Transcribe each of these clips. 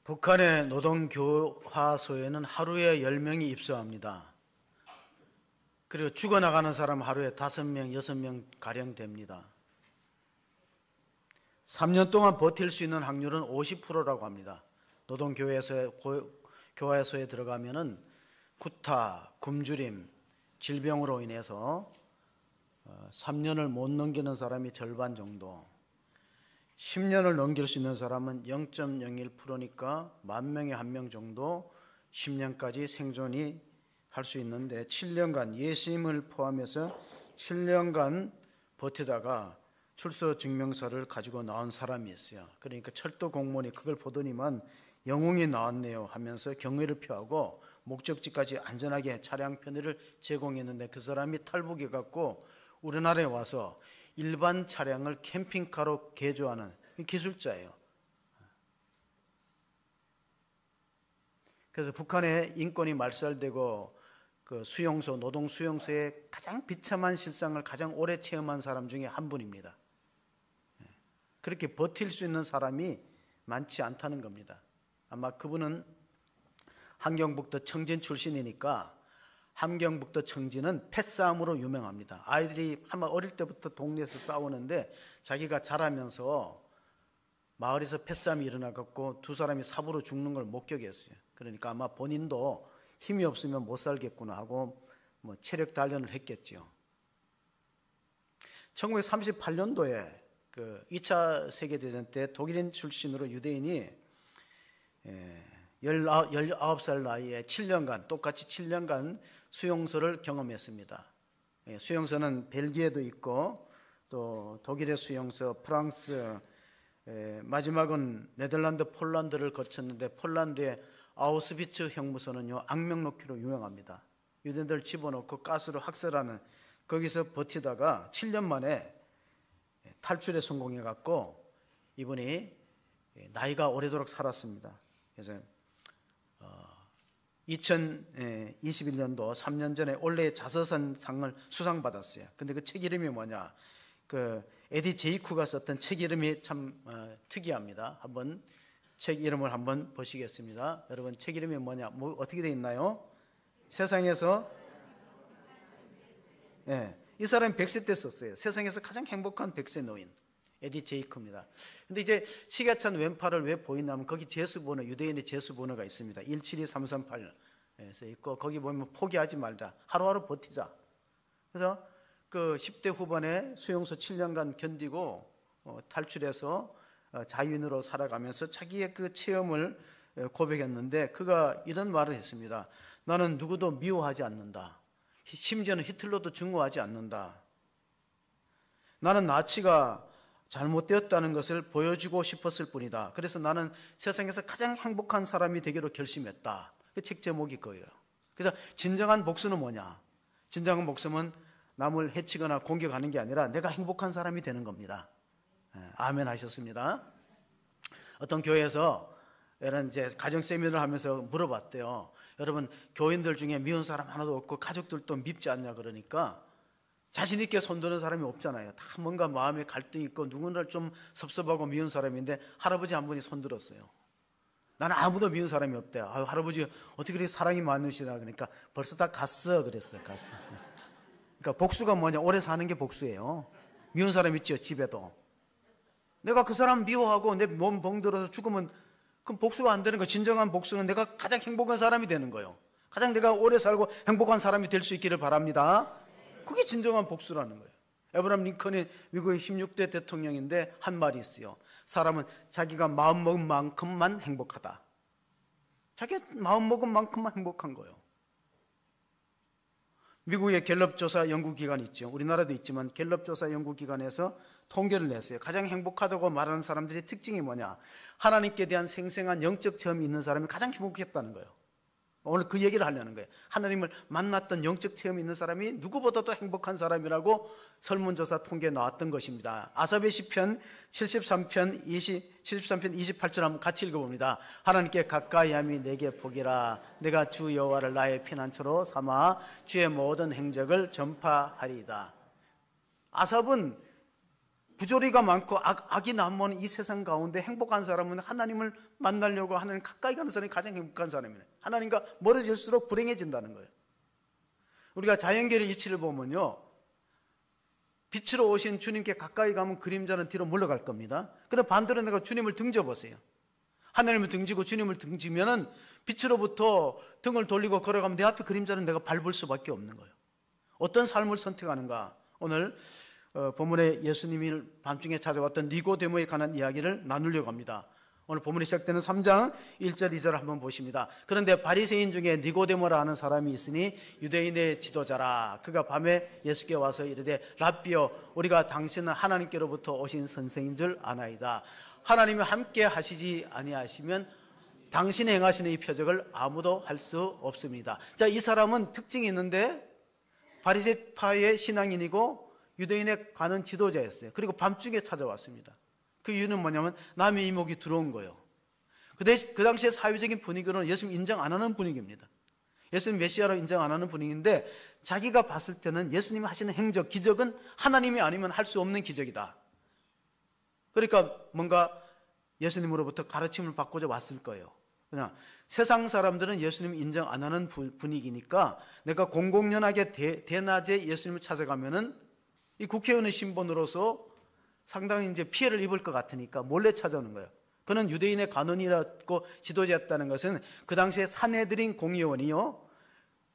북한의 노동교화소에는 하루에 10명이 입소합니다. 그리고 죽어나가는 사람 하루에 5명, 6명 가량 됩니다. 3년 동안 버틸 수 있는 확률은 50%라고 합니다. 노동교화소에 들어가면은 구타, 굶주림, 질병으로 인해서 3년을 못 넘기는 사람이 절반 정도, 10년을 넘길 수 있는 사람은 0.01%니까 10,000명에 1명 정도 10년까지 생존이 할 수 있는데, 7년간 예수님을 포함해서 7년간 버티다가 출소 증명서를 가지고 나온 사람이 있어요. 그러니까 철도 공무원이 그걸 보더니만 영웅이 나왔네요 하면서 경의를 표하고 목적지까지 안전하게 차량 편의를 제공했는데, 그 사람이 탈북해 갖고 우리나라에 와서 일반 차량을 캠핑카로 개조하는 기술자예요. 그래서 북한의 인권이 말살되고 그 수용소, 노동 수용소의 가장 비참한 실상을 가장 오래 체험한 사람 중에 한 분입니다. 그렇게 버틸 수 있는 사람이 많지 않다는 겁니다. 아마 그분은 함경북도 청진 출신이니까, 함경북도 청진은 패싸움으로 유명합니다. 아이들이 아마 어릴 때부터 동네에서 싸우는데 자기가 자라면서 마을에서 패싸움이 일어나갖고 두 사람이 삽으로 죽는 걸 목격했어요. 그러니까 아마 본인도 힘이 없으면 못 살겠구나 하고 체력 단련을 했겠죠. 1938년도에 그 2차 세계대전 때 독일인 출신으로 유대인이 19살 나이에 7년간, 똑같이 7년간 수용소를 경험했습니다. 수용소는 벨기에도 있고 또 독일의 수용소, 프랑스, 마지막은 네덜란드, 폴란드를 거쳤는데, 폴란드의 아우슈비츠 형무소는요 악명 놓기로 유명합니다. 유대인들 집어넣고 가스로 학살하는, 거기서 버티다가 7년 만에 탈출에 성공해갖고 이분이 나이가 오래도록 살았습니다. 그래서 2021년도 3년 전에 올해의 자서전 상을 수상받았어요. 근데 그 책 이름이 뭐냐, 그 에디 제이쿠가 썼던 책 이름이 참 특이합니다. 한번 책 이름을 한번 보시겠습니다. 여러분, 책 이름이 뭐냐, 어떻게 되어 있나요? 세상에서, 이 사람이 100세 때 썼어요. 세상에서 가장 행복한 100세 노인, 에디 제이크입니다. 근데 이제 시계가 찬 왼팔을 왜 보이냐면, 거기 제수번호, 유대인의 제수번호가 있습니다. 172338 써 있고, 거기 보면 포기하지 말자, 하루하루 버티자. 그래서 그 10대 후반에 수용소 7년간 견디고 탈출해서 자유인으로 살아가면서 자기의 그 체험을 고백했는데, 그가 이런 말을 했습니다. 나는 누구도 미워하지 않는다. 심지어는 히틀러도 증오하지 않는다. 나는 나치가 잘못되었다는 것을 보여주고 싶었을 뿐이다. 그래서 나는 세상에서 가장 행복한 사람이 되기로 결심했다. 그 책 제목이 그거예요. 그래서 진정한 복수는 뭐냐? 진정한 복수는 남을 해치거나 공격하는 게 아니라 내가 행복한 사람이 되는 겁니다. 아멘 하셨습니다. 어떤 교회에서 이런 이제 가정 세미나를 하면서 물어봤대요. 여러분, 교인들 중에 미운 사람 하나도 없고 가족들도 밉지 않냐 그러니까 자신 있게 손드는 사람이 없잖아요. 다 뭔가 마음에 갈등이 있고 누군가를 좀 섭섭하고 미운 사람인데, 할아버지 한 분이 손들었어요. 나는 아무도 미운 사람이 없대. 아유, 할아버지 어떻게 그렇게 사랑이 많으시나 그러니까 벌써 다 갔어 그랬어요. 갔어. 그러니까 복수가 뭐냐, 오래 사는 게 복수예요. 미운 사람 있죠, 집에도. 내가 그 사람 미워하고 내 몸 병들어서 죽으면 그럼 복수가 안 되는 거예요. 진정한 복수는 내가 가장 행복한 사람이 되는 거예요. 가장 내가 오래 살고 행복한 사람이 될 수 있기를 바랍니다. 그게 진정한 복수라는 거예요. 에브라함 링컨이 미국의 16대 대통령인데 한 말이 있어요. 사람은 자기가 마음먹은 만큼만 행복하다. 자기가 마음먹은 만큼만 행복한 거예요. 미국의 갤럽조사 연구기관이 있죠. 우리나라도 있지만 갤럽조사 연구기관에서 통계를 냈어요. 가장 행복하다고 말하는 사람들의 특징이 뭐냐, 하나님께 대한 생생한 영적 체험이 있는 사람이 가장 행복했다는 거예요. 오늘 그 얘기를 하려는 거예요. 하나님을 만났던 영적 체험이 있는 사람이 누구보다도 행복한 사람이라고 설문조사 통계에 나왔던 것입니다. 아삽의 시편 73편 28절 한번 같이 읽어봅니다. 하나님께 가까이함이 내게 복이라. 내가 주 여호와를 나의 피난처로 삼아 주의 모든 행적을 전파하리이다. 아삽은 부조리가 많고 악이 난무하는 이 세상 가운데 행복한 사람은 하나님을 만나려고 하나님 가까이 가는 사람이 가장 행복한 사람이에요. 하나님과 멀어질수록 불행해진다는 거예요. 우리가 자연계의 이치를 보면요, 빛으로 오신 주님께 가까이 가면 그림자는 뒤로 물러갈 겁니다. 그런데 반대로 내가 주님을 등져보세요. 하나님을 등지고 주님을 등지면은 빛으로부터 등을 돌리고 걸어가면 내 앞에 그림자는 내가 밟을 수밖에 없는 거예요. 어떤 삶을 선택하는가? 오늘 본문에 예수님이 밤중에 찾아왔던 니고데모에 관한 이야기를 나누려고 합니다. 오늘 본문이 시작되는 3장 1절 2절 한번 보십니다. 그런데 바리새인 중에 니고데모라 하는 사람이 있으니 유대인의 지도자라. 그가 밤에 예수께 와서 이르되 랍비여, 우리가 당신은 하나님께로부터 오신 선생인 줄 아나이다. 하나님이 함께 하시지 아니하시면 당신이 행하시는 이 표적을 아무도 할 수 없습니다. 자, 이 사람은 특징이 있는데 바리새파의 신앙인이고 유대인에 가는 지도자였어요. 그리고 밤중에 찾아왔습니다. 그 이유는 뭐냐면 남의 이목이 들어온 거예요. 그 당시에 사회적인 분위기로는 예수님 인정 안 하는 분위기입니다. 예수님 메시아로 인정 안 하는 분위기인데 자기가 봤을 때는 예수님이 하시는 행적, 기적은 하나님이 아니면 할 수 없는 기적이다. 그러니까 뭔가 예수님으로부터 가르침을 받고자 왔을 거예요. 그냥 세상 사람들은 예수님 인정 안 하는 분위기니까 내가 공공연하게 대낮에 예수님을 찾아가면은 이 국회의원의 신분으로서 상당히 이제 피해를 입을 것 같으니까 몰래 찾아오는 거예요. 그는 유대인의 관원이라고 지도자였다는 것은 그 당시에 산헤드린 공의원이요,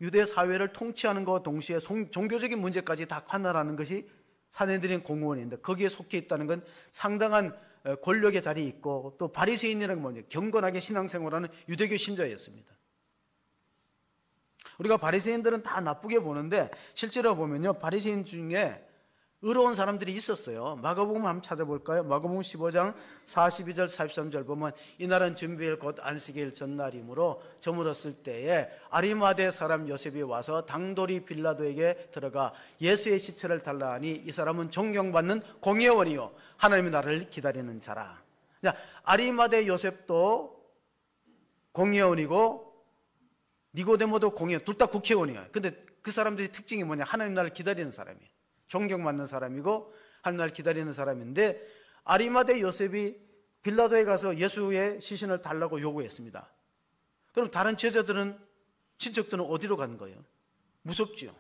유대 사회를 통치하는 것과 동시에 종교적인 문제까지 다 관할하는 것이 산헤드린 공의원인데 거기에 속해 있다는 건 상당한 권력의 자리에 있고 또 바리새인이라는 건 경건하게 신앙생활하는 유대교 신자였습니다. 우리가 바리새인들은 다 나쁘게 보는데 실제로 보면요, 바리새인 중에 의로운 사람들이 있었어요. 마가복음 한번 찾아볼까요? 마가복음 15장 42절 43절 보면 이날은 준비일 곧 안식일 전날이므로 저물었을 때에 아리마대 사람 요셉이 와서 당돌이 빌라도에게 들어가 예수의 시체를 달라 하니 이 사람은 존경받는 공의원이요 하나님의 나라를 기다리는 자라. 아리마대 요셉도 공의원이고 니고데모도 공의원, 둘 다 국회의원이에요. 근데 그 사람들의 특징이 뭐냐? 하나님 나라를 기다리는 사람이에요. 존경받는 사람이고 하나님 나라를 기다리는 사람인데 아리마대 요셉이 빌라도에 가서 예수의 시신을 달라고 요구했습니다. 그럼 다른 제자들은, 친척들은 어디로 간 거예요? 무섭지요.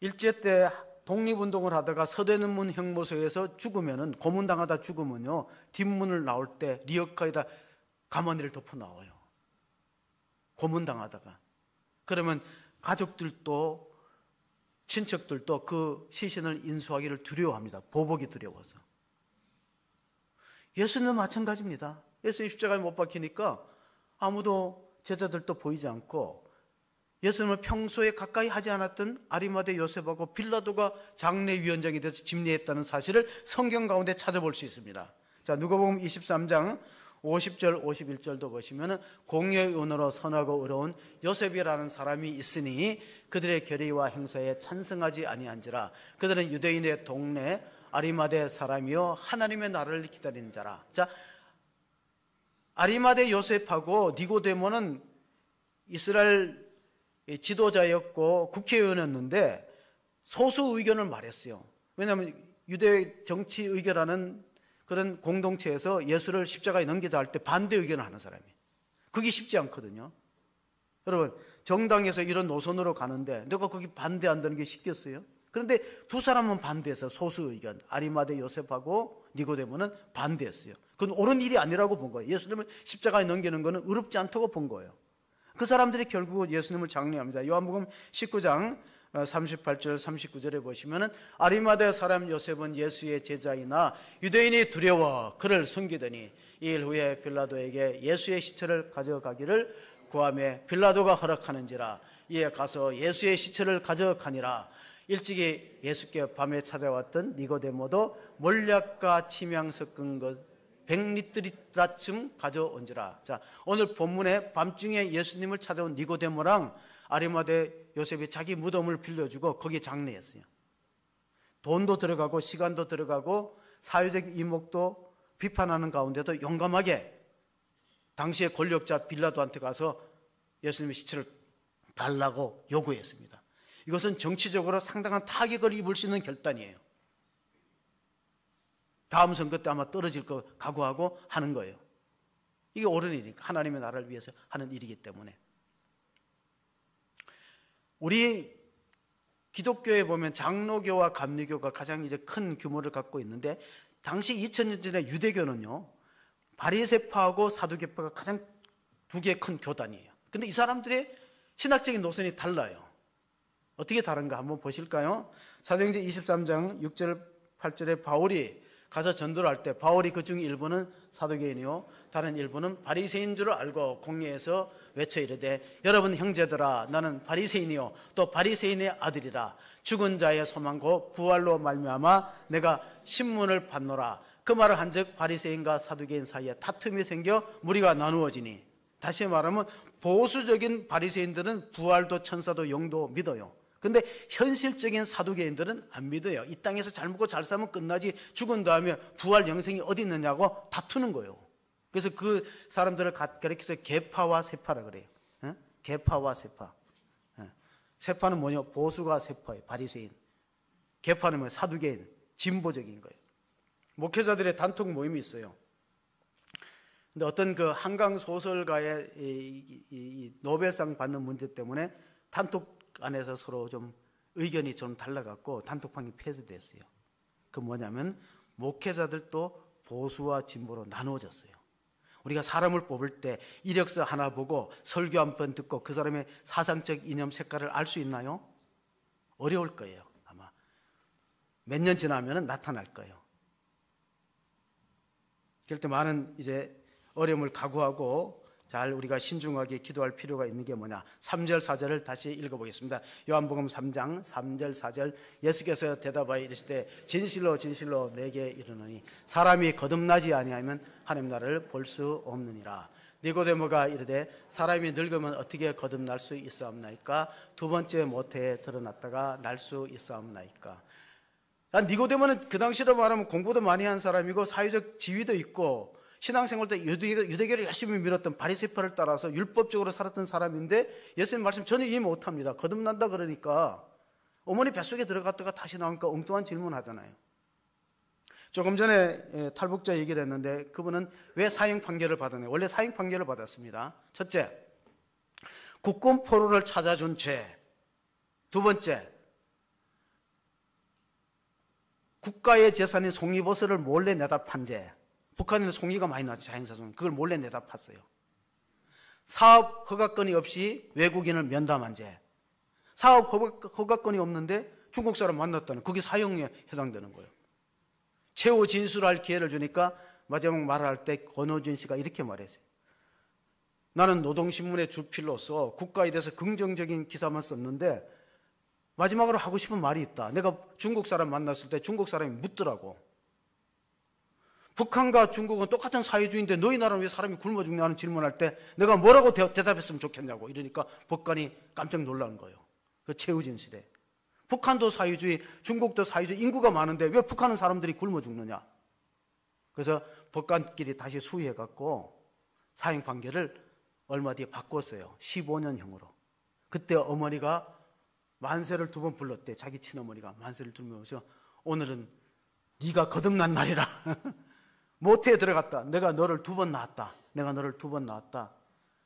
일제 때 독립운동을 하다가 서대문 형무소에서 죽으면은, 고문당하다 죽으면요, 뒷문을 나올 때 리어카에다 가마니를 덮어 나와요. 고문당하다가. 그러면 가족들도 친척들도 그 시신을 인수하기를 두려워합니다. 보복이 두려워서. 예수님도 마찬가지입니다. 예수님 십자가에 못 박히니까 아무도, 제자들도 보이지 않고 예수님을 평소에 가까이 하지 않았던 아리마대 요셉하고 빌라도가 장례위원장이 돼서 집례했다는 사실을 성경 가운데 찾아볼 수 있습니다. 자, 누가복음 23장 50절 51절도 보시면 공의원으로 선하고 의로운 요셉이라는 사람이 있으니 그들의 결의와 행사에 찬성하지 아니한지라. 그들은 유대인의 동네 아리마대 사람이요 하나님의 나라를 기다리는 자라. 자, 아리마대 요셉하고 니고데모는 이스라엘 지도자였고 국회의원이었는데 소수 의견을 말했어요. 왜냐하면 유대 정치 의결하는 그런 공동체에서 예수를 십자가에 넘기자 할 때 반대 의견을 하는 사람이에요. 그게 쉽지 않거든요. 여러분, 정당에서 이런 노선으로 가는데 내가 거기 반대한다는 게 쉽겠어요? 그런데 두 사람은 반대해서 소수 의견, 아리마대 요셉하고 니고데모는 반대했어요. 그건 옳은 일이 아니라고 본 거예요. 예수님을 십자가에 넘기는 거는 의롭지 않다고 본 거예요. 그 사람들이 결국 예수님을 장례합니다. 요한복음 19장 38절 39절에 보시면은 아리마대 사람 요셉은 예수의 제자이나 유대인이 두려워 그를 숨기더니 2일 후에 빌라도에게 예수의 시체를 가져가기를 구하매 빌라도가 허락하는지라. 이에 가서 예수의 시체를 가져가니라. 일찍이 예수께 밤에 찾아왔던 니고데모도 몰약과 침향 섞은 것 100리터쯤 가져온지라. 자, 오늘 본문에 밤중에 예수님을 찾아온 니고데모랑 아리마대 요셉이 자기 무덤을 빌려주고 거기에 장례했어요. 돈도 들어가고 시간도 들어가고 사회적 이목도 비판하는 가운데도 용감하게 당시의 권력자 빌라도한테 가서 예수님의 시체를 달라고 요구했습니다. 이것은 정치적으로 상당한 타격을 입을 수 있는 결단이에요. 다음 선거 때 아마 떨어질 거 각오하고 하는 거예요. 이게 옳은 일이니까, 하나님의 나라를 위해서 하는 일이기 때문에. 우리 기독교에 보면 장로교와 감리교가 가장 이제 큰 규모를 갖고 있는데, 당시 2000년 전에 유대교는요, 바리새파하고 사두개파가 가장 두 개의 큰 교단이에요. 근데 이 사람들의 신학적인 노선이 달라요. 어떻게 다른가 한번 보실까요? 사도행전 23장 6절 8절에 바울이 가서 전도를 할 때, 바울이 그 중 일부는 사두개인이요 다른 일부는 바리새인 줄 알고 공회에서 외쳐 이르되, 여러분 형제들아, 나는 바리새인이요 또 바리새인의 아들이라. 죽은 자의 소망 곧 부활로 말미암아 내가 신문을 받노라. 그 말을 한즉 바리새인과 사두개인 사이에 다툼이 생겨 무리가 나누어지니, 다시 말하면 보수적인 바리새인들은 부활도 천사도 영도 믿어요. 근데 현실적인 사두개인들은 안 믿어요. 이 땅에서 잘 먹고 잘 살면 끝나지, 죽은 다음에 부활 영생이 어디 있느냐고 다투는 거예요. 그래서 그 사람들을 가리켜서 개파와 세파라 그래요. 개파와 세파. 세파는 뭐냐? 보수가 세파예요. 바리새인. 개파는 뭐예요? 사두개인, 진보적인 거예요. 목회자들의 단톡 모임이 있어요. 근데 어떤 그 한강 소설가의 이 노벨상 받는 문제 때문에 단톡 안에서 서로 좀 의견이 좀 달라갖고 단톡방이 폐쇄됐어요. 그 뭐냐면 목회자들도 보수와 진보로 나누어졌어요. 우리가 사람을 뽑을 때 이력서 하나 보고 설교 한 번 듣고 그 사람의 사상적 이념 색깔을 알 수 있나요? 어려울 거예요. 아마 몇 년 지나면 나타날 거예요. 그럴 때 많은 이제 어려움을 각오하고 잘 우리가 신중하게 기도할 필요가 있는 게 뭐냐? 3절 4절을 다시 읽어보겠습니다. 요한복음 3장 3절 4절, 예수께서 대답하여 이르시되 진실로 진실로 내게 이르노니 사람이 거듭나지 아니하면 하나님 나라를 볼 수 없느니라. 니고데모가 이르되 사람이 늙으면 어떻게 거듭날 수 있사옵나이까? 두 번째 모태에 드러났다가 날 수 있사옵나이까? 니고데모는 그 당시로 말하면 공부도 많이 한 사람이고 사회적 지위도 있고 신앙생활 때 유대교를 열심히 밀었던 바리새파를 따라서 율법적으로 살았던 사람인데, 예수님 말씀 전혀 이해 못합니다. 거듭난다 그러니까 어머니 뱃속에 들어갔다가 다시 나오니까 엉뚱한 질문하잖아요. 조금 전에 탈북자 얘기를 했는데 그분은 왜 사형 판결을 받았나요? 원래 사형 판결을 받았습니다. 첫째, 국군 포로를 찾아준 죄. 두 번째, 국가의 재산인 송이버섯을 몰래 내다 판 죄. 북한에는 송이가 많이 나왔죠. 자연사송. 그걸 몰래 내다 팠어요. 사업 허가권이 없이 외국인을 면담한 죄. 사업 허가권이 없는데 중국 사람 만났다는, 그게 사형에 해당되는 거예요. 최후 진술할 기회를 주니까 마지막 말할 때 권오준 씨가 이렇게 말했어요. 나는 노동신문의 주필로서 국가에 대해서 긍정적인 기사만 썼는데 마지막으로 하고 싶은 말이 있다. 내가 중국 사람 만났을 때 중국 사람이 묻더라고. 북한과 중국은 똑같은 사회주의인데 너희 나라는 왜 사람이 굶어 죽냐 하는 질문할 때 내가 뭐라고 대답했으면 좋겠냐고. 이러니까 법관이 깜짝 놀란 거예요. 그 최우진 시대. 북한도 사회주의, 중국도 사회주의, 인구가 많은데 왜 북한은 사람들이 굶어 죽느냐. 그래서 법관끼리 다시 수의해갖고 사형 판결을 얼마 뒤에 바꿨어요. 15년형으로. 그때 어머니가 만세를 두 번 불렀대. 자기 친어머니가 만세를 들면서 오늘은 네가 거듭난 날이라. 모태에 들어갔다. 내가 너를 두 번 낳았다. 내가 너를 두 번 낳았다.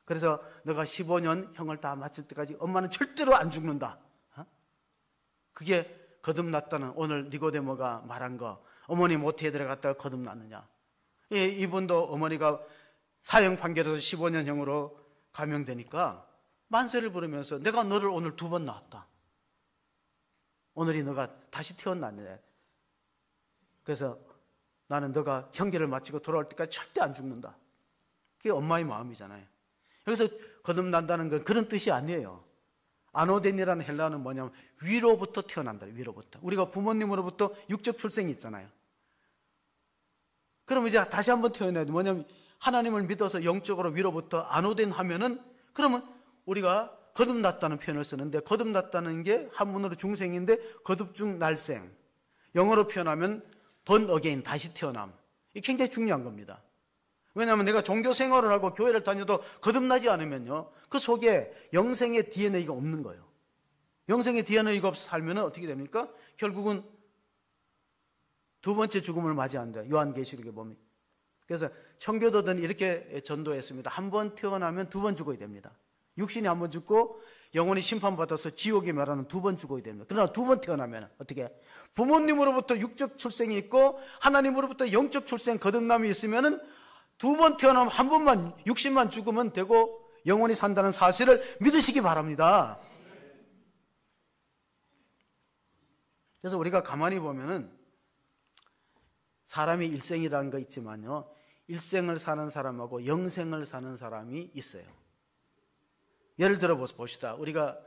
그래서 너가 15년 형을 다 마칠 때까지 엄마는 절대로 안 죽는다. 그게 거듭났다는 오늘 니고데모가 말한 거. 어머니 모태에 들어갔다가 거듭났느냐. 이분도 어머니가 사형 판결에서 15년형으로 감형되니까 만세를 부르면서 내가 너를 오늘 두 번 낳았다. 오늘이 너가 다시 태어났네. 그래서 나는 너가 형기를 마치고 돌아올 때까지 절대 안 죽는다. 그게 엄마의 마음이잖아요. 여기서 거듭난다는 건 그런 뜻이 아니에요. 아노덴이라는 헬라어는 뭐냐면 위로부터 태어난다. 위로부터. 우리가 부모님으로부터 육적 출생이 있잖아요. 그럼 이제 다시 한번 태어나야 돼. 뭐냐면 하나님을 믿어서 영적으로 위로부터 아노덴 하면은, 그러면 우리가 거듭났다는 표현을 쓰는데, 거듭났다는 게 한문으로 중생인데 거듭중 날생. 영어로 표현하면 born again, 다시 태어남. 이게 굉장히 중요한 겁니다. 왜냐하면 내가 종교 생활을 하고 교회를 다녀도 거듭나지 않으면요, 그 속에 영생의 DNA가 없는 거예요. 영생의 DNA가 없어 살면 어떻게 됩니까? 결국은 두 번째 죽음을 맞이한다. 요한계시록에 보면. 그래서 청교도들은 이렇게 전도했습니다. 한 번 태어나면 두 번 죽어야 됩니다. 육신이 한 번 죽고 영혼이 심판받아서 지옥에 멸하는 두 번 죽어야 됩니다. 그러나 두 번 태어나면 어떻게? 부모님으로부터 육적 출생이 있고 하나님으로부터 영적 출생 거듭남이 있으면은 두 번 태어나면 한 번만 육신만 죽으면 되고 영혼이 산다는 사실을 믿으시기 바랍니다. 그래서 우리가 가만히 보면은 사람이 일생이라는 거 있지만요, 일생을 사는 사람하고 영생을 사는 사람이 있어요. 예를 들어 봅시다. 우리가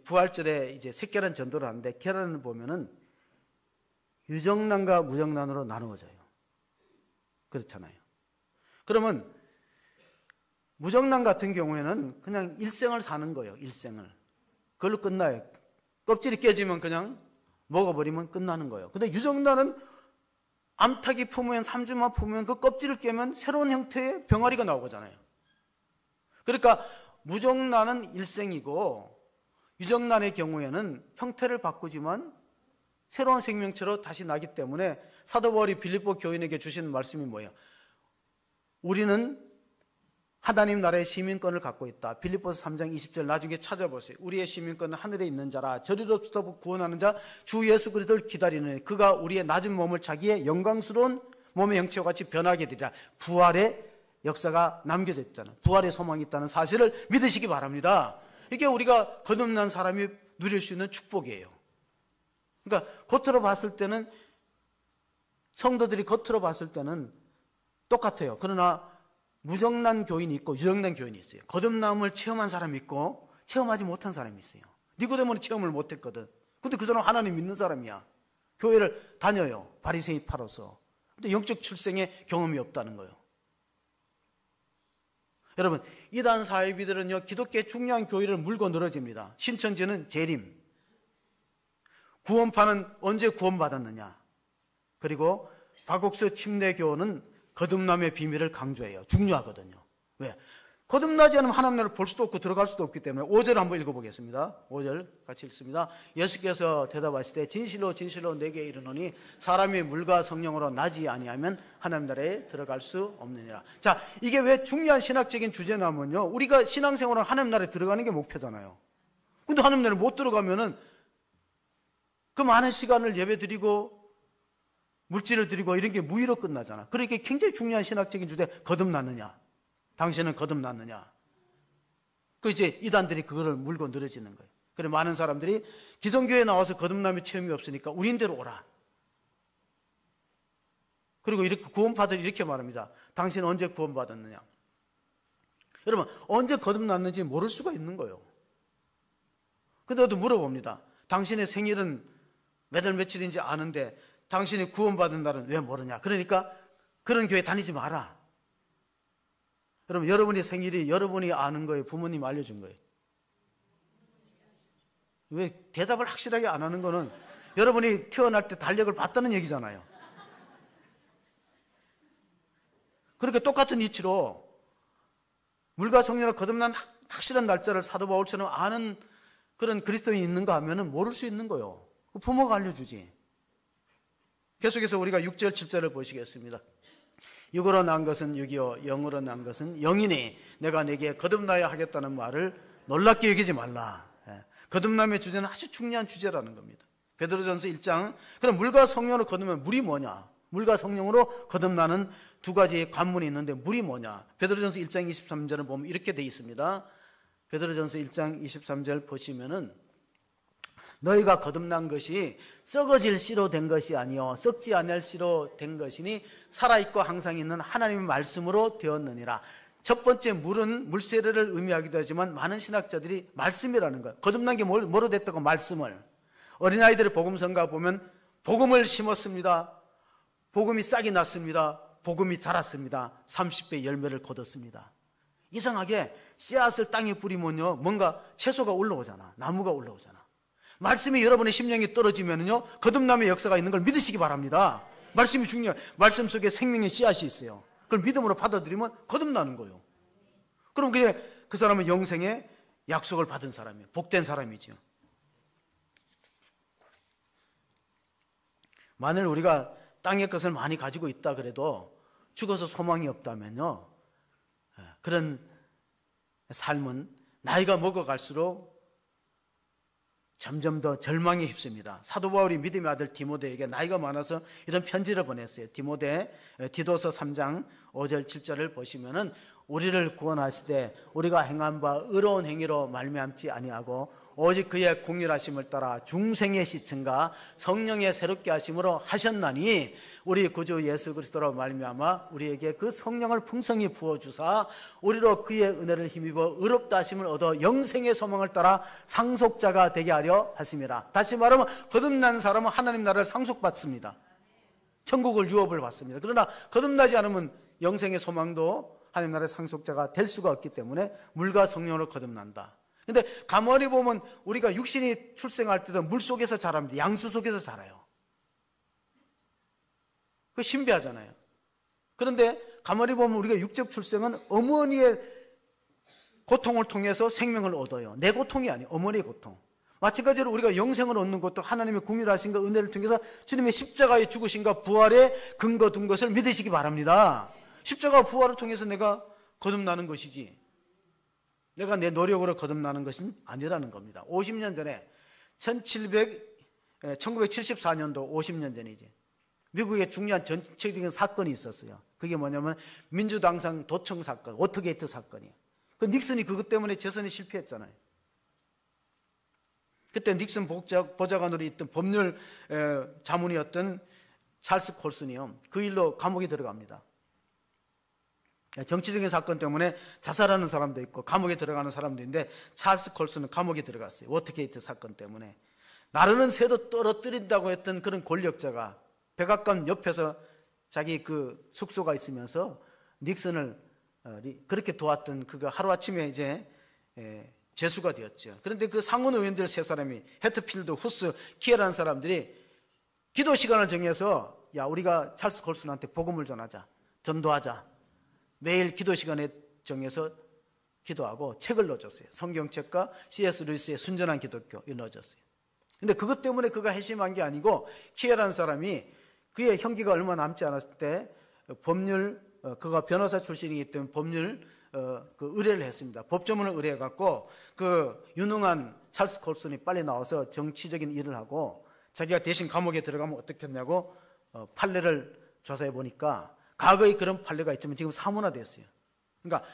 부활절에 이제 색계란 전도를 하는데 계란을 보면은 유정란과 무정란으로 나누어져요. 그렇잖아요. 그러면 무정란 같은 경우에는 그냥 일생을 사는 거예요. 일생을. 그걸로 끝나요. 껍질이 깨지면 그냥 먹어버리면 끝나는 거예요. 근데 유정란은 암탉이 품으면 3주만 품으면 그 껍질을 깨면 새로운 형태의 병아리가 나오잖아요. 그러니까 무정란은 일생이고 유정란의 경우에는 형태를 바꾸지만 새로운 생명체로 다시 나기 때문에 사도 바울이 빌립보 교인에게 주시는 말씀이 뭐예요? 우리는 하나님 나라의 시민권을 갖고 있다. 빌립보서 3장 20절 나중에 찾아보세요. 우리의 시민권은 하늘에 있는 자라 저리로부터 구원하는 자 주 예수 그리스도를 기다리는 그가 우리의 낮은 몸을 자기의 영광스러운 몸의 형체와 같이 변하게 되리라. 부활의 역사가 남겨져 있잖아요. 부활의 소망이 있다는 사실을 믿으시기 바랍니다. 이게 우리가 거듭난 사람이 누릴 수 있는 축복이에요. 그러니까 겉으로 봤을 때는 성도들이 겉으로 봤을 때는 똑같아요. 그러나 무정란 교인이 있고 유정란 교인이 있어요. 거듭남을 체험한 사람이 있고 체험하지 못한 사람이 있어요. 니고데모는 체험을 못했거든. 근데 그 사람은 하나님 믿는 사람이야. 교회를 다녀요. 바리새인파로서. 근데 영적 출생의 경험이 없다는 거예요. 여러분, 이단 사이비들은요, 기독교의 중요한 교회를 물고 늘어집니다. 신천지는 재림. 구원파는 언제 구원받았느냐. 그리고 박옥수 침례교는 거듭남의 비밀을 강조해요. 중요하거든요. 왜? 거듭나지 않으면 하나님 나라를 볼 수도 없고 들어갈 수도 없기 때문에 5절 한번 읽어보겠습니다. 5절 같이 읽습니다. 예수께서 대답하실 때 진실로 진실로 내게 이르노니 사람이 물과 성령으로 나지 아니하면 하나님 나라에 들어갈 수 없느니라. 자, 이게 왜 중요한 신학적인 주제냐면요, 우리가 신앙생활은 하나님 나라에 들어가는 게 목표잖아요. 근데 하나님 나라에 못 들어가면은 그 많은 시간을 예배드리고 물질을 드리고 이런 게 무의로 끝나잖아. 그러니까 굉장히 중요한 신학적인 주제, 거듭났느냐? 당신은 거듭났느냐? 그 이제 이단들이 그거를 물고 늘어지는 거예요. 그래 많은 사람들이 기성교회에 나와서 거듭남의 체험이 없으니까 우린대로 오라. 그리고 이렇게 구원파들이 이렇게 말합니다. 당신은 언제 구원받았느냐? 여러분, 언제 거듭났는지 모를 수가 있는 거예요. 근데 또 물어봅니다. 당신의 생일은 몇 월 며칠인지 아는데 당신이 구원받은 날은 왜 모르냐? 그러니까 그런 교회 다니지 마라. 여러분, 여러분의 생일이 여러분이 아는 거예요? 부모님이 알려준 거예요? 왜 대답을 확실하게 안 하는 거는 여러분이 태어날 때 달력을 봤다는 얘기잖아요. 그렇게 똑같은 이치로 물과 성령으로 거듭난 확실한 날짜를 사도 바울처럼 아는 그런 그리스도인이 있는가 하면은 모를 수 있는 거예요. 부모가 알려주지. 계속해서 우리가 6절 7절을 보시겠습니다. 육으로 난 것은 육이요 영으로 난 것은 영이니 내가 내게 거듭나야 하겠다는 말을 놀랍게 여기지 말라. 거듭남의 주제는 아주 중요한 주제라는 겁니다. 베드로전서 1장. 그럼 물과 성령으로 거듭나면 물이 뭐냐? 물과 성령으로 거듭나는 두 가지의 관문이 있는데 물이 뭐냐? 베드로전서 1장 23절을 보면 이렇게 되어 있습니다. 베드로전서 1장 23절 보시면은 너희가 거듭난 것이 썩어질 씨로 된 것이 아니요 썩지 아니할 씨로 된 것이니 살아있고 항상 있는 하나님의 말씀으로 되었느니라. 첫 번째 물은 물세례를 의미하기도 하지만 많은 신학자들이 말씀이라는 거예요. 거듭난 게 뭐로 됐다고? 말씀을. 어린아이들의 복음성가 보면 복음을 심었습니다. 복음이 싹이 났습니다. 복음이 자랐습니다. 30배 열매를 거뒀습니다. 이상하게 씨앗을 땅에 뿌리면요 뭔가 채소가 올라오잖아. 나무가 올라오잖아. 말씀이 여러분의 심령에 떨어지면요 거듭남의 역사가 있는 걸 믿으시기 바랍니다. 말씀이 중요해요. 말씀 속에 생명의 씨앗이 있어요. 그걸 믿음으로 받아들이면 거듭나는 거예요. 그럼 그 사람은 영생의 약속을 받은 사람이에요. 복된 사람이죠. 만일 우리가 땅의 것을 많이 가지고 있다 그래도 죽어서 소망이 없다면요, 그런 삶은 나이가 먹어갈수록 점점 더 절망에 휩습니다. 사도 바울이 믿음의 아들 디모데에게 나이가 많아서 이런 편지를 보냈어요. 디도서 3장 5절 7절을 보시면은 우리를 구원하시되 우리가 행한 바 의로운 행위로 말미암지 아니하고 오직 그의 공의하심을 따라 중생의 시청과 성령의 새롭게 하심으로 하셨나니 우리 구주 예수 그리스도로 말미암아 우리에게 그 성령을 풍성히 부어주사 우리로 그의 은혜를 힘입어 의롭다 하심을 얻어 영생의 소망을 따라 상속자가 되게 하려 하심이라. 다시 말하면 거듭난 사람은 하나님 나라를 상속받습니다. 천국을 유업을 받습니다. 그러나 거듭나지 않으면 영생의 소망도 하나님 나라의 상속자가 될 수가 없기 때문에 물과 성령으로 거듭난다. 근데 가만히 보면 우리가 육신이 출생할 때도 물속에서 자랍니다. 양수 속에서 자라요. 그 신비하잖아요. 그런데 가만히 보면 우리가 육적 출생은 어머니의 고통을 통해서 생명을 얻어요. 내 고통이 아니에요. 어머니의 고통. 마찬가지로 우리가 영생을 얻는 것도 하나님의 공의하신과 은혜를 통해서 주님의 십자가의 죽으심과 부활에 근거 둔 것을 믿으시기 바랍니다. 십자가 부활을 통해서 내가 거듭나는 것이지 내가 내 노력으로 거듭나는 것은 아니라는 겁니다. 50년 전에 1974년도 50년 전이지. 미국에 중요한 정치적인 사건이 있었어요. 그게 뭐냐면 민주당상 도청 사건, 워터게이트 사건이에요. 그 닉슨이 그것 때문에 재선에 실패했잖아요. 그때 닉슨 보좌관으로 있던 법률 자문이었던 찰스 콜슨이요, 그 일로 감옥에 들어갑니다. 정치적인 사건 때문에 자살하는 사람도 있고 감옥에 들어가는 사람도 있는데 찰스 콜슨은 감옥에 들어갔어요. 워터게이트 사건 때문에. 나르는 새도 떨어뜨린다고 했던 그런 권력자가 백악관 옆에서 자기 그 숙소가 있으면서 닉슨을 그렇게 도왔던 그가 하루아침에 이제 죄수가 되었죠. 그런데 그 상원 의원들 세 사람이 해트필드, 후스, 키에라는 사람들이 기도 시간을 정해서 야, 우리가 찰스 콜슨한테 복음을 전하자, 전도하자. 매일 기도 시간에 정해서 기도하고 책을 넣어줬어요. 성경책과 C.S. 루이스의 순전한 기독교 이걸 넣어줬어요. 근데 그것 때문에 그가 회심한 게 아니고 키에라는 사람이 그의 형기가 얼마 남지 않았을 때 법률, 그가 변호사 출신이기 때문에 법률 그 의뢰를 했습니다. 법조문을 의뢰해갖고 그 유능한 찰스 콜슨이 빨리 나와서 정치적인 일을 하고 자기가 대신 감옥에 들어가면 어떻게 했냐고 판례를 조사해 보니까 과거에 그런 판례가 있지만 지금 사문화됐어요. 그러니까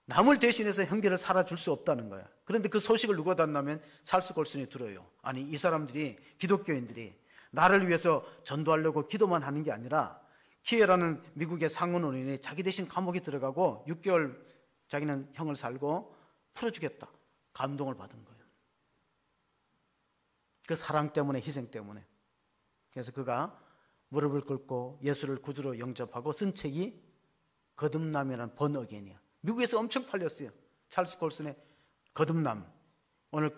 남을 대신해서 형기를 살아줄 수 없다는 거야. 그런데 그 소식을 누가 듣냐면 찰스 콜슨이 들어요. 아니, 이 사람들이, 기독교인들이 나를 위해서 전도하려고 기도만 하는 게 아니라 키에라는 미국의 상원 의원이 자기 대신 감옥에 들어가고 6개월 자기는 형을 살고 풀어주겠다. 감동을 받은 거예요. 그 사랑 때문에, 희생 때문에. 그래서 그가 무릎을 꿇고 예수를 구주로 영접하고 쓴 책이 거듭남이라는 번어게인이야. 미국에서 엄청 팔렸어요. 찰스 콜슨의 거듭남. 오늘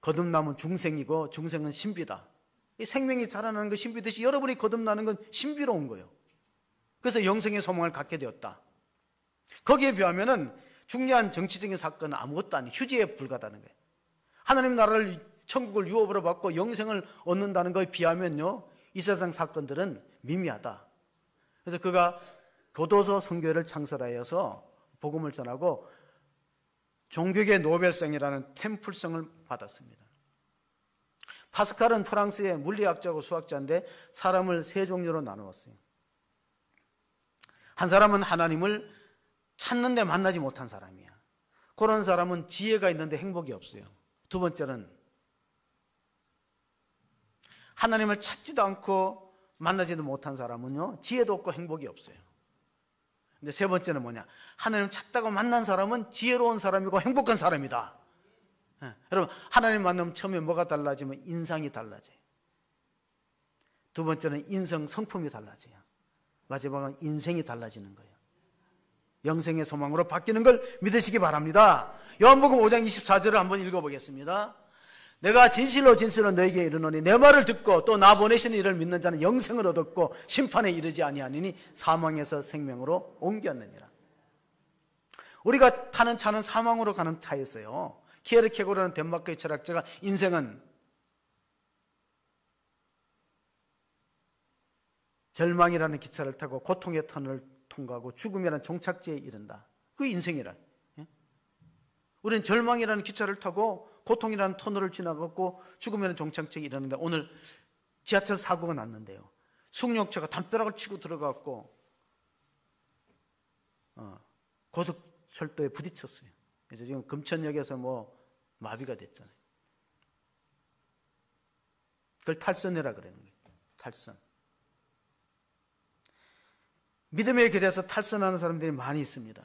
거듭남은 중생이고 중생은 신비다. 이 생명이 자라나는 것 신비듯이 여러분이 거듭나는 건 신비로운 거예요. 그래서 영생의 소망을 갖게 되었다. 거기에 비하면은 중요한 정치적인 사건은 아무것도 아니에요. 휴지에 불과하다는 거예요. 하나님 나라를, 천국을 유업으로 받고 영생을 얻는다는 것에 비하면요, 이 세상 사건들은 미미하다. 그래서 그가 교도소 선교회를 창설하여서 복음을 전하고 종교계 노벨상이라는 템플성을 받았습니다. 파스칼은 프랑스의 물리학자고 수학자인데 사람을 세 종류로 나누었어요. 한 사람은 하나님을 찾는데 만나지 못한 사람이야. 그런 사람은 지혜가 있는데 행복이 없어요. 두 번째는 하나님을 찾지도 않고 만나지도 못한 사람은요, 지혜도 없고 행복이 없어요. 근데 세 번째는 뭐냐? 하나님을 찾다가 만난 사람은 지혜로운 사람이고 행복한 사람이다. 여러분, 하나님 만나면 처음에 뭐가 달라지면 인상이 달라져요. 두 번째는 인성 성품이 달라져요. 마지막은 인생이 달라지는 거예요. 영생의 소망으로 바뀌는 걸 믿으시기 바랍니다. 요한복음 5장 24절을 한번 읽어보겠습니다. 내가 진실로 진실로 너에게 이르노니 내 말을 듣고 또 나 보내시는 이를 믿는 자는 영생을 얻었고 심판에 이르지 아니하니니 사망에서 생명으로 옮겼느니라. 우리가 타는 차는 사망으로 가는 차였어요. 키에르케고르는 덴마크의 철학자가 인생은 절망이라는 기차를 타고 고통의 터널을 통과하고 죽음이라는 종착지에 이른다. 그게 인생이란. 우리는 절망이라는 기차를 타고 고통이라는 터널을 지나갔고 죽음이라는 종착지에 이르는데 오늘 지하철 사고가 났는데요. 승용차가 담벼락을 치고 들어갔고 고속철도에 부딪혔어요. 그래서 지금 금천역에서 마비가 됐잖아요. 그걸 탈선이라 그러는 거예요. 탈선. 믿음의 길에서 탈선하는 사람들이 많이 있습니다.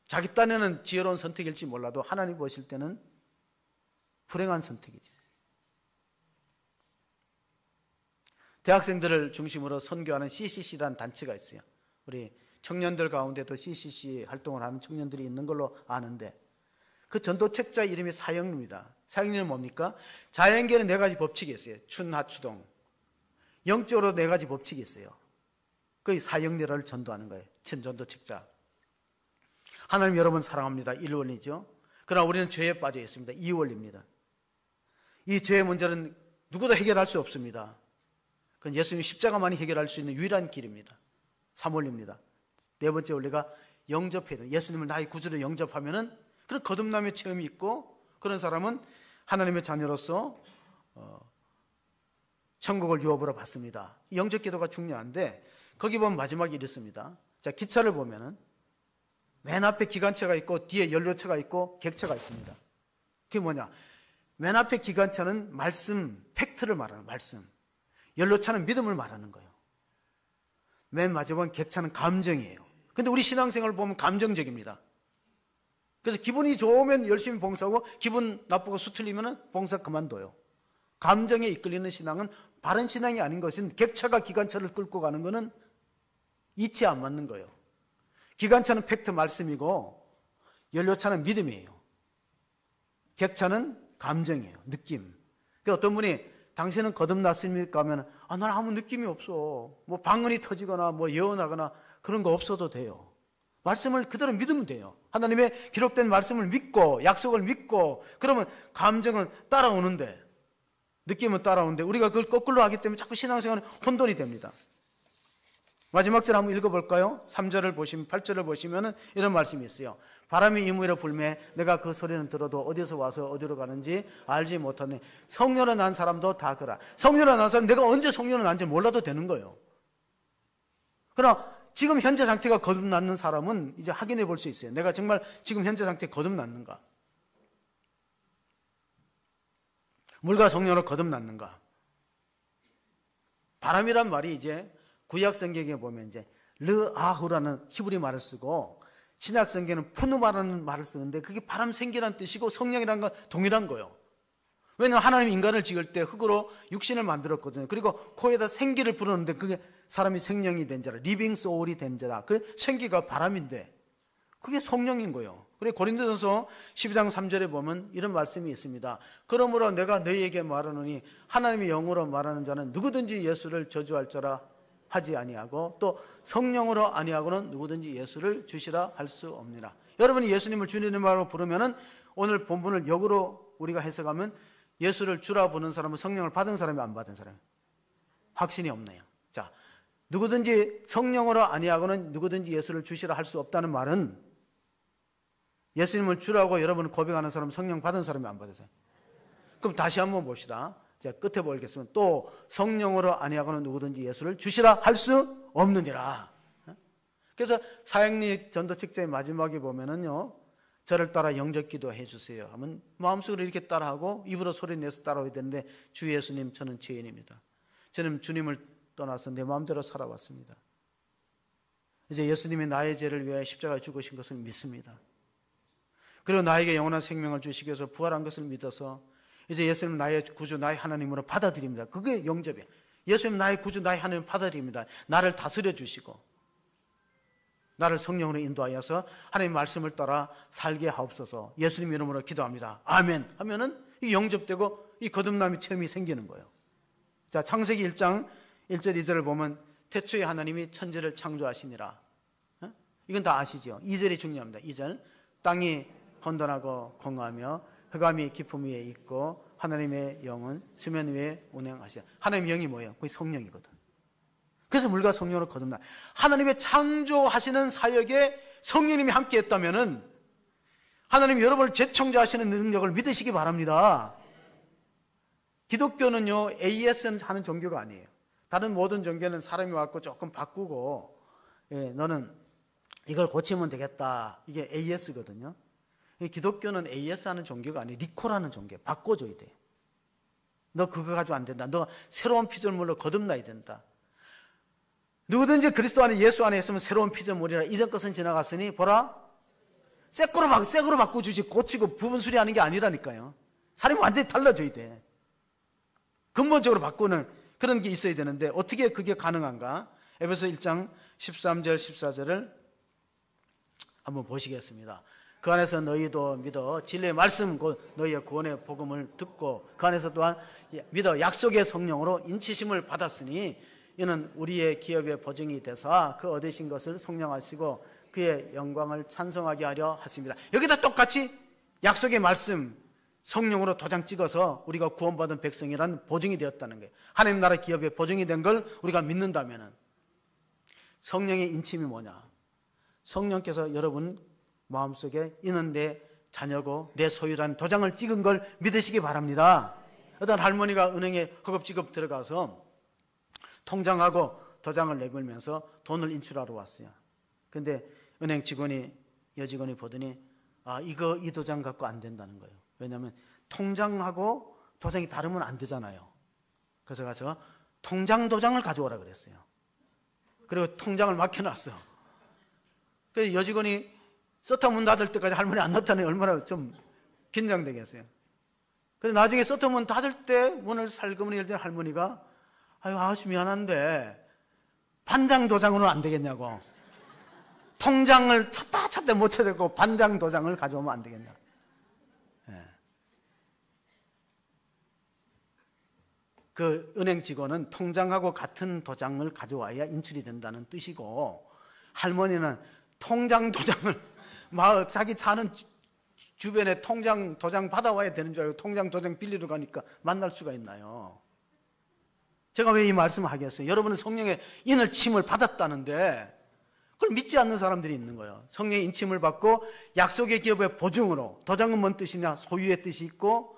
자기 딴에는 지혜로운 선택일지 몰라도 하나님 보실 때는 불행한 선택이죠. 대학생들을 중심으로 선교하는 CCC라는 단체가 있어요. 우리 청년들 가운데도 CCC 활동을 하는 청년들이 있는 걸로 아는데 그 전도책자 이름이 사형리입니다. 사형리는 뭡니까? 자연계에는 4가지 법칙이 있어요. 춘하추동. 영적으로 4가지 법칙이 있어요. 그 사형리를 전도하는 거예요. 전도책자. 하나님 여러분 사랑합니다. 1원이죠. 그러나 우리는 죄에 빠져 있습니다. 2원입니다. 이 죄의 문제는 누구도 해결할 수 없습니다. 그건 예수님 십자가만이 해결할 수 있는 유일한 길입니다. 3원입니다. 4번째 원리가 영접해야 돼요. 예수님을 나의 구주로 영접하면은 그런 거듭남의 체험이 있고 그런 사람은 하나님의 자녀로서 천국을 유업으로 받습니다. 영접 기도가 중요한데 거기 보면 마지막에 이렇습니다. 자, 기차를 보면은 맨 앞에 기관차가 있고 뒤에 연료차가 있고 객차가 있습니다. 그게 뭐냐? 맨 앞에 기관차는 말씀, 팩트를 말하는 말씀. 연료차는 믿음을 말하는 거예요. 맨 마지막은 객차는 감정이에요. 근데 우리 신앙생활을 보면 감정적입니다. 그래서 기분이 좋으면 열심히 봉사하고 기분 나쁘고 수틀리면 봉사 그만둬요. 감정에 이끌리는 신앙은 바른 신앙이 아닌 것은 객차가 기관차를 끌고 가는 것은 이치에 안 맞는 거예요. 기관차는 팩트 말씀이고 연료차는 믿음이에요. 객차는 감정이에요. 느낌. 그래서 어떤 분이 당신은 거듭났습니까? 하면 난 아무 느낌이 없어. 방언이 터지거나 예언하거나 그런 거 없어도 돼요. 말씀을 그대로 믿으면 돼요. 하나님의 기록된 말씀을 믿고 약속을 믿고 그러면 감정은 따라오는데 느낌은 따라오는데 우리가 그걸 거꾸로 하기 때문에 자꾸 신앙생활은 혼돈이 됩니다. 마지막 절 한번 읽어볼까요? 3절을 보시면 8절을 보시면 이런 말씀이 있어요. 바람이 이무로 불매 내가 그 소리는 들어도 어디서 와서 어디로 가는지 알지 못하네. 성령을 난 사람도 다 그라. 성령을 난 사람 내가 언제 성령을 난지 몰라도 되는 거예요. 그러나 지금 현재 상태가 거듭났는 사람은 이제 확인해 볼 수 있어요. 내가 정말 지금 현재 상태에 거듭났는가? 물과 성령으로 거듭났는가? 바람이란 말이 이제 구약 성경에 보면 이제 르아후라는 히브리 말을 쓰고 신약 성경에는 푸누마라는 말을 쓰는데 그게 바람 생기라는 뜻이고 성령이라는 건 동일한 거예요. 왜냐하면 하나님 인간을 지을 때 흙으로 육신을 만들었거든요. 그리고 코에다 생기를 불었는데 그게 사람이 생명이 된 자라, 리빙 소울이 된 자라. 그 생기가 바람인데 그게 성령인 거예요. 그래 고린도전서 12장 3절에 보면 이런 말씀이 있습니다. 그러므로 내가 너희에게 말하노니 하나님의 영으로 말하는 자는 누구든지 예수를 저주할 자라 하지 아니하고 또 성령으로 아니하고는 누구든지 예수를 주시라 할 수 없느니라. 여러분이 예수님을 주님으로 부르면은 오늘 본문을 역으로 우리가 해석하면 예수를 주라 부르는 사람은 성령을 받은 사람이 안 받은 사람 확신이 없네요. 자, 누구든지 성령으로 아니하고는 누구든지 예수를 주시라 할 수 없다는 말은 예수님을 주라고 여러분 고백하는 사람은 성령 받은 사람이 안 받으세요. 그럼 다시 한번 봅시다. 자, 끝에 보겠습니다. 또 성령으로 아니하고는 누구든지 예수를 주시라 할 수 없느니라. 그래서 사형리 전도책자의 마지막에 보면은요, 저를 따라 영접기도 해주세요 하면 마음속으로 이렇게 따라하고 입으로 소리 내서 따라오야 되는데 주 예수님 저는 죄인입니다. 저는 주님을 떠나서 내 마음대로 살아왔습니다. 이제 예수님이 나의 죄를 위하여 십자가에 죽으신 것을 믿습니다. 그리고 나에게 영원한 생명을 주시기 위해서 부활한 것을 믿어서 이제 예수님 나의 구주 나의 하나님으로 받아들입니다. 그게 영접이에요. 예수님 나의 구주 나의 하나님 받아들입니다. 나를 다스려 주시고 나를 성령으로 인도하여서 하나님 말씀을 따라 살게 하옵소서. 예수님 이름으로 기도합니다. 아멘 하면은 이 영접되고 이 거듭남의 체험이 생기는 거예요. 자, 창세기 1장 1절 2절을 보면 태초에 하나님이 천지를 창조하시니라. 이건 다 아시죠? 2절이 중요합니다. 2절 땅이 혼돈하고 공허하며 흑암이 깊음 위에 있고 하나님의 영은 수면 위에 운행하시라. 하나님의 영이 뭐예요? 그게 성령이거든. 그래서 물과 성령으로 거듭나. 하나님의 창조하시는 사역에 성령님이 함께 했다면은 하나님 여러분을 재창조하시는 능력을 믿으시기 바랍니다. 기독교는요, AS는 하는 종교가 아니에요. 다른 모든 종교는 사람이 와서 조금 바꾸고, 너는 이걸 고치면 되겠다. 이게 AS거든요. 기독교는 AS 하는 종교가 아니에요. 리콜하는 종교예요. 바꿔줘야 돼. 너 그거 가지고 안 된다. 너 새로운 피조물로 거듭나야 된다. 누구든지 그리스도 안에 예수 안에 있으면 새로운 피조물이라. 이전 것은 지나갔으니 보라 새 거로 바꿔주지 고치고 부분 수리하는 게 아니라니까요. 사람이 완전히 달라져야 돼. 근본적으로 바꾸는 그런 게 있어야 되는데 어떻게 그게 가능한가? 에베소 1장 13절 14절을 한번 보시겠습니다. 그 안에서 너희도 믿어 진리의 말씀 곧 너희의 구원의 복음을 듣고 그 안에서 또한 믿어 약속의 성령으로 인치심을 받았으니 이는 우리의 기업의 보증이 되사 그 얻으신 것을 성령하시고 그의 영광을 찬송하게 하려 하십니다. 여기다 똑같이 약속의 말씀 성령으로 도장 찍어서 우리가 구원받은 백성이라는 보증이 되었다는 거예요. 하나님 나라 기업의 보증이 된 걸 우리가 믿는다면 성령의 인침이 뭐냐? 성령께서 여러분 마음속에 이는 내 자녀고 내 소유라는 도장을 찍은 걸 믿으시기 바랍니다. 어떤 할머니가 은행에 허겁지겁 들어가서 통장하고 도장을 내밀면서 돈을 인출하러 왔어요. 근데 은행 직원이 여직원이 보더니 이 도장 갖고 안 된다는 거예요. 왜냐하면 통장하고 도장이 다르면 안 되잖아요. 그래서 가서 통장 도장을 가져오라 그랬어요. 그리고 통장을 맡겨놨어. 그래서 여직원이 서터 문 닫을 때까지 할머니 안 나타나니 얼마나 좀 긴장되겠어요. 그래서 나중에 서터 문 닫을 때 문을 살금으로 열던 할머니가 아저씨 미안한데 반장 도장으로는 안 되겠냐고. 통장을 찾다 못 찾았고 반장 도장을 가져오면 안 되겠냐. 그 은행 직원은 통장하고 같은 도장을 가져와야 인출이 된다는 뜻이고, 할머니는 통장 도장을 자기 사는 주변에 통장 도장 받아와야 되는 줄 알고 통장 도장 빌리러 가니까 만날 수가 있나요? 제가 왜 이 말씀을 하겠어요? 여러분은 성령의 인을침을 받았다는데 그걸 믿지 않는 사람들이 있는 거예요. 성령의 인침을 받고 약속의 기업의 보증으로, 도장은 뭔 뜻이냐? 소유의 뜻이 있고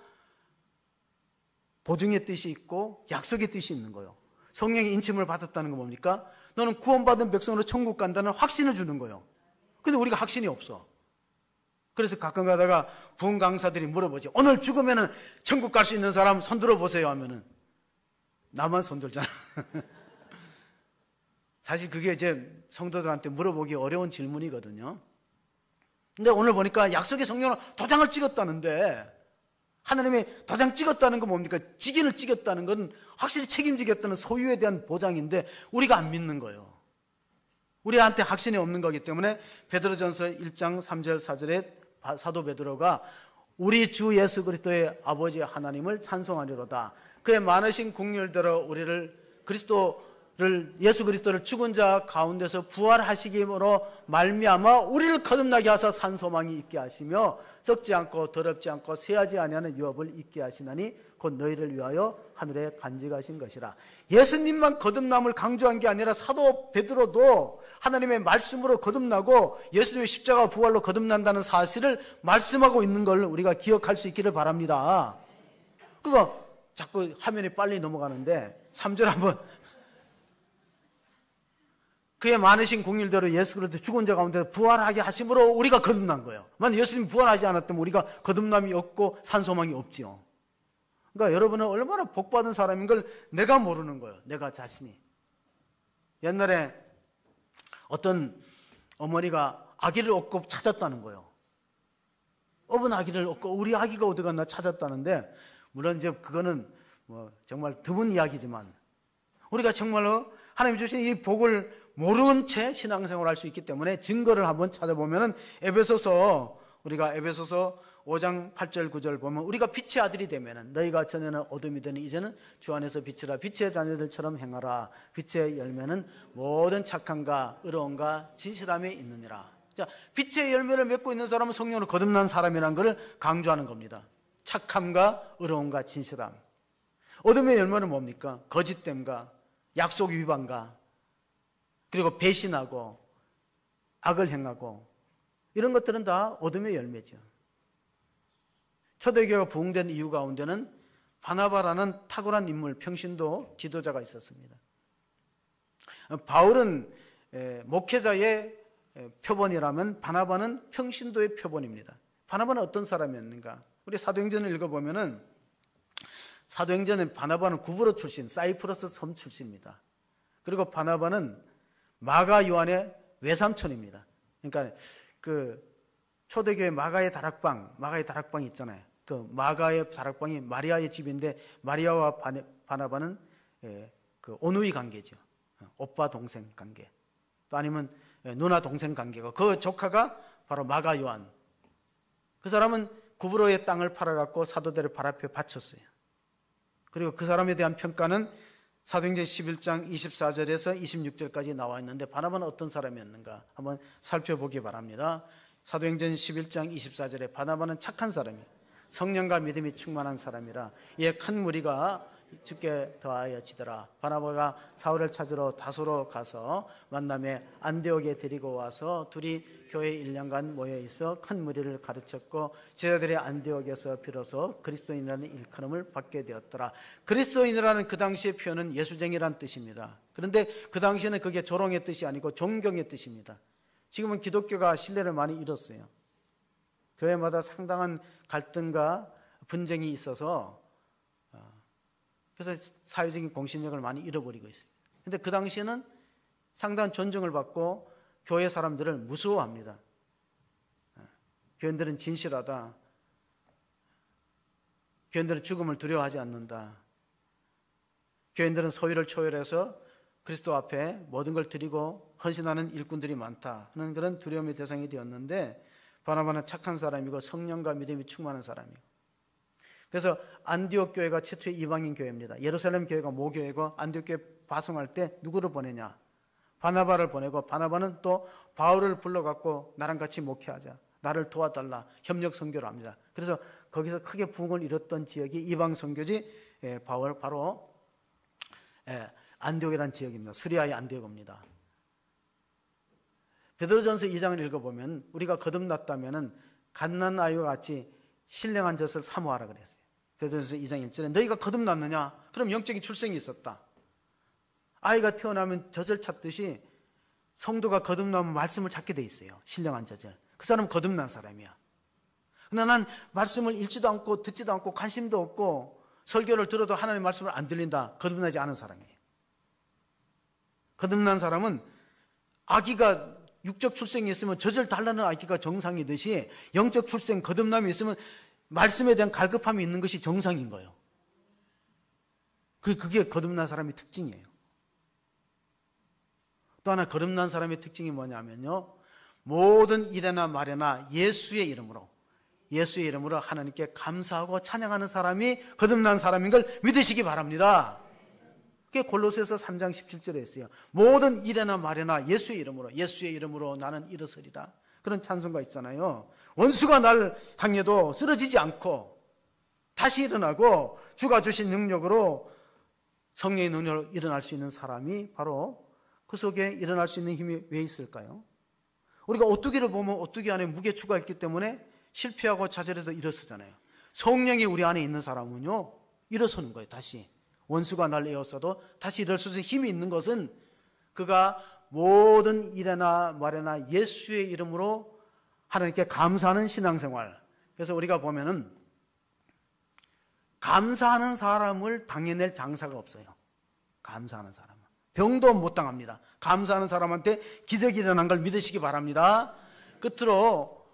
보증의 뜻이 있고 약속의 뜻이 있는 거예요. 성령의 인침을 받았다는 건 뭡니까? 너는 구원받은 백성으로 천국 간다는 확신을 주는 거예요. 근데 우리가 확신이 없어. 그래서 가끔 가다가 부흥 강사들이 물어보지. 오늘 죽으면은 천국 갈 수 있는 사람 손 들어보세요 하면은 나만 손 들잖아. 사실 그게 이제 성도들한테 물어보기 어려운 질문이거든요. 근데 오늘 보니까 약속의 성령으로 도장을 찍었다는데, 하나님의 도장 찍었다는 건 뭡니까? 직인을 찍었다는 건 확실히 책임지겠다는 소유에 대한 보장인데 우리가 안 믿는 거예요. 우리한테 확신이 없는 거기 때문에 베드로전서 1장 3절 4절에 사도 베드로가 우리 주 예수 그리스도의 아버지 하나님을 찬송하리로다. 그의 많으신 긍휼대로 우리를 예수 그리스도를 죽은 자 가운데서 부활하시기로 말미암아 우리를 거듭나게 하사 산 소망이 있게 하시며 썩지 않고 더럽지 않고 쇠하지 아니하는 유업을 있게 하시나니 곧 너희를 위하여 하늘에 간직하신 것이라. 예수님만 거듭남을 강조한 게 아니라 사도 베드로도 하나님의 말씀으로 거듭나고 예수님의 십자가 부활로 거듭난다는 사실을 말씀하고 있는 걸 우리가 기억할 수 있기를 바랍니다. 그거 자꾸 화면이 빨리 넘어가는데 3절 한번. 그의 많으신 긍휼대로 예수 그리스도 죽은 자 가운데 부활하게 하심으로 우리가 거듭난 거예요. 만약 예수님이 부활하지 않았다면 우리가 거듭남이 없고 산소망이 없지요. 그러니까 여러분은 얼마나 복받은 사람인 걸 내가 모르는 거예요. 내가 자신이. 옛날에 어떤 어머니가 아기를 얻고 찾았다는 거예요. 업은 아기를 얻고 우리 아기가 어디 갔나 찾았다는데, 물론 이제 그거는 정말 드문 이야기지만 우리가 정말로 하나님 주신 이 복을 모르는 채 신앙생활을 할 수 있기 때문에 증거를 한번 찾아보면 우리가 에베소서 5장 8절 9절 보면 우리가 빛의 아들이 되면은 너희가 전에는 어둠이 되니 이제는 주 안에서 빛이라. 빛의 자녀들처럼 행하라. 빛의 열매는 모든 착함과 의로움과 진실함에 있느니라. 자, 빛의 열매를 맺고 있는 사람은 성령으로 거듭난 사람이라는 것을 강조하는 겁니다. 착함과 의로움과 진실함. 어둠의 열매는 뭡니까? 거짓됨과 약속 위반과 그리고 배신하고 악을 행하고 이런 것들은 다 어둠의 열매죠. 초대교회가 부흥된 이유 가운데는 바나바라는 탁월한 인물, 평신도 지도자가 있었습니다. 바울은 목회자의 표본이라면 바나바는 평신도의 표본입니다. 바나바는 어떤 사람이었는가? 우리 사도행전을 읽어보면은 사도행전에 바나바는 구브로 출신, 사이프러스 섬 출신입니다. 그리고 바나바는 마가 요한의 외삼촌입니다. 그러니까 그 초대교회 마가의 다락방이 있잖아요. 그 마가의 다락방이 마리아의 집인데 마리아와 바나바는 그 온누이 관계죠. 오빠 동생 관계. 또 아니면 누나 동생 관계가 그 조카가 바로 마가 요한. 그 사람은 구브로의 땅을 팔아갖고 사도들의 발 앞에 바쳤어요. 그리고 그 사람에 대한 평가는 사도행전 11장 24절에서 26절까지 나와 있는데 바나바는 어떤 사람이었는가 한번 살펴보기 바랍니다. 사도행전 11장 24절에 바나바는 착한 사람이에요. 성령과 믿음이 충만한 사람이라 이에 큰 무리가 주께 더하여 지더라. 바나바가 사울을 찾으러 다소로 가서 만남에 안디옥에 데리고 와서 둘이 교회 1년간 모여 있어 큰 무리를 가르쳤고 제자들이 안디옥에서 비로소 그리스도인이라는 일컬음을 받게 되었더라. 그리스도인이라는 그 당시의 표현은 예수쟁이란 뜻입니다. 그런데 그 당시에는 그게 조롱의 뜻이 아니고 존경의 뜻입니다. 지금은 기독교가 신뢰를 많이 잃었어요. 교회마다 상당한 갈등과 분쟁이 있어서 그래서 사회적인 공신력을 많이 잃어버리고 있습니다. 그런데 그 당시에는 상당한 존중을 받고 교회 사람들을 무서워합니다. 교인들은 진실하다. 교인들은 죽음을 두려워하지 않는다. 교인들은 소유를 초월해서 그리스도 앞에 모든 걸 드리고 헌신하는 일꾼들이 많다 하는 그런 두려움의 대상이 되었는데 바나바는 착한 사람이고 성령과 믿음이 충만한 사람이고 그래서 안디옥 교회가 최초의 이방인 교회입니다. 예루살렘 교회가 모교회고 안디옥 교회 파송할 때 누구를 보내냐? 바나바를 보내고 바나바는 또 바울을 불러갖고 나랑 같이 목회하자. 나를 도와달라. 협력 선교를 합니다. 그래서 거기서 크게 부흥을 이뤘던 지역이 이방 선교지 바로 안디옥이라는 지역입니다. 수리아의 안디옥입니다. 베드로전서 2장을 읽어보면 우리가 거듭났다면은 갓난 아이와 같이 신령한 젖을 사모하라 그랬어요. 베드로전서 2장 1절에 너희가 거듭났느냐? 그럼 영적인 출생이 있었다. 아이가 태어나면 젖을 찾듯이 성도가 거듭나면 말씀을 찾게 돼 있어요. 신령한 젖을. 그 사람은 거듭난 사람이야. 근데 난 말씀을 읽지도 않고 듣지도 않고 관심도 없고 설교를 들어도 하나님의 말씀을 안 들린다. 거듭나지 않은 사람이에요. 거듭난 사람은 아기가 육적 출생이 있으면 젖을 달라는 아기가 정상이듯이 영적 출생, 거듭남이 있으면 말씀에 대한 갈급함이 있는 것이 정상인 거예요. 그게 거듭난 사람의 특징이에요. 또 하나 거듭난 사람의 특징이 뭐냐면요, 모든 일에나 말에나 예수의 이름으로 하나님께 감사하고 찬양하는 사람이 거듭난 사람인 걸 믿으시기 바랍니다. 그게 골로새서 3장 17절에 있어요. 모든 일에나 말에나 예수의 이름으로 나는 일어서리라. 그런 찬송가 있잖아요. 원수가 날 향해도 쓰러지지 않고 다시 일어나고 주가 주신 능력으로 성령의 능력으로 일어날 수 있는 사람이 바로 그 속에 일어날 수 있는 힘이 왜 있을까요? 우리가 오뚜기를 보면 오뚜기 안에 무게추가 있기 때문에 실패하고 좌절해도 일어서잖아요. 성령이 우리 안에 있는 사람은요 일어서는 거예요. 다시 원수가 날 에워싸도 다시 일어설 수 있는 힘이 있는 것은 그가 모든 일에나 말에나 예수의 이름으로 하나님께 감사하는 신앙생활. 그래서 우리가 보면은 감사하는 사람을 당해낼 장사가 없어요. 감사하는 사람은 병도 못 당합니다. 감사하는 사람한테 기적이 일어난 걸 믿으시기 바랍니다. 끝으로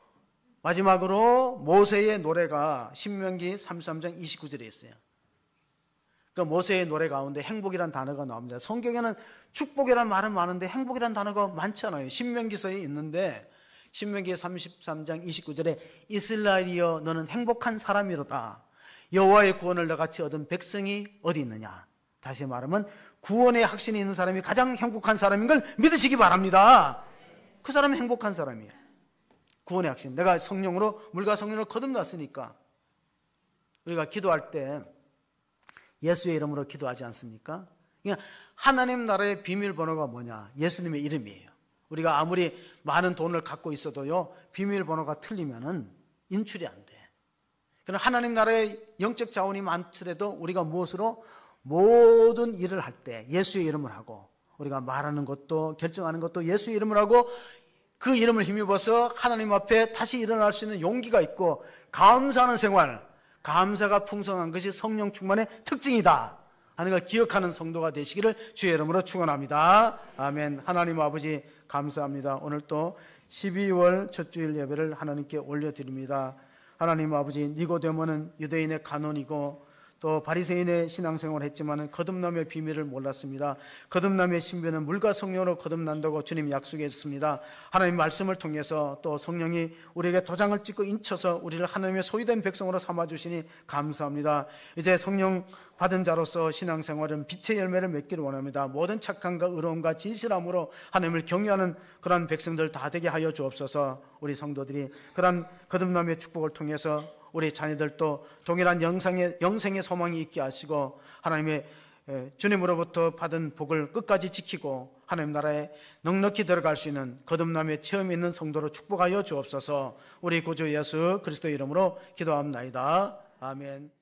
마지막으로 모세의 노래가 신명기 33장 29절에 있어요. 그 모세의 노래 가운데 행복이란 단어가 나옵니다. 성경에는 축복이란 말은 많은데 행복이란 단어가 많지 않아요. 신명기서에 있는데 신명기 33장 29절에 이스라엘이여 너는 행복한 사람이로다. 여호와의 구원을 너같이 얻은 백성이 어디 있느냐. 다시 말하면 구원의 확신이 있는 사람이 가장 행복한 사람인 걸 믿으시기 바랍니다. 그 사람은 행복한 사람이에요. 구원의 확신. 내가 성령으로 물과 성령으로 거듭났으니까. 우리가 기도할 때 예수의 이름으로 기도하지 않습니까? 그러니까 하나님 나라의 비밀번호가 뭐냐? 예수님의 이름이에요. 우리가 아무리 많은 돈을 갖고 있어도요, 비밀번호가 틀리면은 인출이 안 돼. 그러나 하나님 나라의 영적 자원이 많더라도 우리가 무엇으로 모든 일을 할 때 예수의 이름을 하고, 우리가 말하는 것도 결정하는 것도 예수의 이름을 하고, 그 이름을 힘입어서 하나님 앞에 다시 일어날 수 있는 용기가 있고 감사하는 생활, 감사가 풍성한 것이 성령 충만의 특징이다 하는 걸 기억하는 성도가 되시기를 주의 이름으로 축원합니다. 아멘. 하나님 아버지 감사합니다. 오늘 또 12월 첫 주일 예배를 하나님께 올려드립니다. 하나님 아버지, 니고데모는 유대인의 간원이고 또 바리새인의 신앙생활을 했지만 거듭남의 비밀을 몰랐습니다. 거듭남의 신비는 물과 성령으로 거듭난다고 주님 약속했습니다. 하나님 말씀을 통해서 또 성령이 우리에게 도장을 찍고 인쳐서 우리를 하나님의 소유된 백성으로 삼아주시니 감사합니다. 이제 성령 받은 자로서 신앙생활은 빛의 열매를 맺기를 원합니다. 모든 착함과 의로움과 진실함으로 하나님을 경외하는 그러한 백성들 다 되게 하여 주옵소서. 우리 성도들이 그러한 거듭남의 축복을 통해서 우리 자녀들도 동일한 영생의 소망이 있게 하시고 하나님의 주님으로부터 받은 복을 끝까지 지키고 하나님 나라에 넉넉히 들어갈 수 있는 거듭남의 체험이 있는 성도로 축복하여 주옵소서. 우리 구주 예수 그리스도 이름으로 기도합나이다. 아멘.